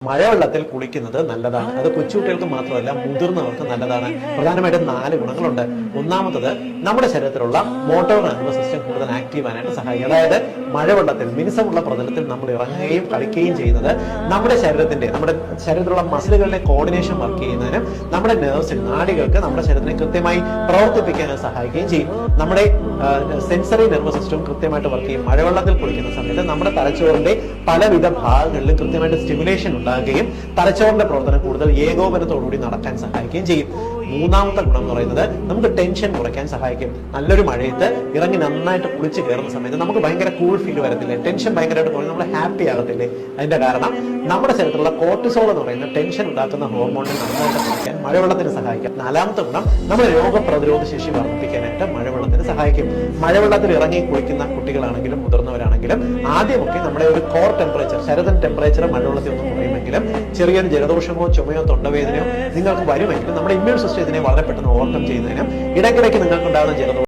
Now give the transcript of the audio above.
മഴവെള്ളത്തിൽ കുളിക്കുന്നത് നല്ലതാണ്. അത് കൊച്ചുകുട്ടികൾക്ക് മാത്രമല്ല മുതിർന്നവർക്ക് നല്ലതാണ്. പ്രധാനമായിട്ടും 4 ഗുണങ്ങളുണ്ട്. ഒന്നാമത്തത് നമ്മുടെ ശരീരത്തിലുള്ള മോട്ടോർ നെർവസ് സിസ്റ്റം കൂടുതൽ ആക്റ്റീവ് ആനായിട്ട് സഹായിക്കും. അതായത് മഴവെള്ളത്തിൽ മിനുസമുള്ള പ്രതലത്തിൽ നമ്മൾ ഇറങ്ങുകയും കളിക്കുകയും ചെയ്യുന്നത് നമ്മുടെ ശരീരത്തിലുള്ള മസിലുകളുടെ കോർഡിനേഷൻ വർക്ക് ചെയ്യുന്നതിനും നമ്മുടെ നെർവ്സിന് നാഡികൾക്ക് നമ്മുടെ ശരീരത്തിനെ കൃത്യമായി പ്രവർത്തിപ്പിക്കാൻ സഹായിക്കുകയും ചെയ്യും. നമ്മുടെ സെൻസറി നെർവസ് സിസ്റ്റം കൃത്യമായിട്ട് വർക്ക് ചെയ്യും. മഴവെള്ളത്തിൽ കുളിക്കുന്ന സമയത്ത് നമ്മുടെ തലച്ചോറിന്റെ പലവിധ ഭാഗങ്ങളിലും കൃത്യമായിട്ട് സ്റ്റിമുലേഷൻ ഉണ്ടാകുകയും തലച്ചോറിന്റെ പ്രവർത്തനം കൂടുതൽ ഏകോപനത്തോടുകൂടി നടക്കാൻ സഹായിക്കുകയും ചെയ്യും. മൂന്നാമത്തെ ഗുണം എന്ന് പറയുന്നത് നമുക്ക് ടെൻഷൻ കുറയ്ക്കാൻ സഹായിക്കും. നല്ലൊരു മഴയത്ത് ഇറങ്ങി നന്നായിട്ട് കുളിച്ച് കയറുന്ന സമയത്ത് നമുക്ക് ഭയങ്കര കൂൾ ഫീൽ വരത്തില്ലേ, ടെൻഷൻ ഭയങ്കരമായിട്ട് കുറഞ്ഞ് നമ്മൾ ഹാപ്പി ആകത്തില്ലേ. അതിന്റെ കാരണം നമ്മുടെ ശരീരത്തിലുള്ള കോർട്ടിസോൾ എന്ന് പറയുന്ന ടെൻഷൻ ഉണ്ടാക്കുന്ന ഹോർമോണിനെ നന്നായിട്ട് കുറയ്ക്കാൻ മഴവെള്ളത്തിന് സഹായിക്കും. നാലാമത്തെ ഗുണം നമ്മുടെ രോഗപ്രതിരോധ ശേഷി വർദ്ധിപ്പിക്കാനായിട്ട് മഴവെള്ളത്തിന് സഹായിക്കും. മഴവെള്ളത്തിൽ ഇറങ്ങി കുളിക്കുന്ന കുട്ടികളാണെങ്കിലും മുതിർന്നവരാണെങ്കിലും ആദ്യമൊക്കെ നമ്മുടെ ഒരു കോർ ടെമ്പറേച്ചർ, ശരീരത്തിന്റെ ടെമ്പറേച്ചർ മഴവെള്ളത്തിൽ ഒന്നും കുറയുമെങ്കിലും ചെറിയൊരു ജലദോഷമോ ചുമയോ തൊണ്ടവേദനയോ നിങ്ങൾക്ക് വരുമെങ്കിലും നമ്മുടെ ഇമ്മ്യൂൺ സിസ്റ്റം ഇതിനെ വളരെ പെട്ടെന്ന് ഓവർകം ചെയ്യുന്നതിനും ഇടയ്ക്കിടയ്ക്ക് നിങ്ങൾക്കുണ്ടാകുന്ന ജലദോഷം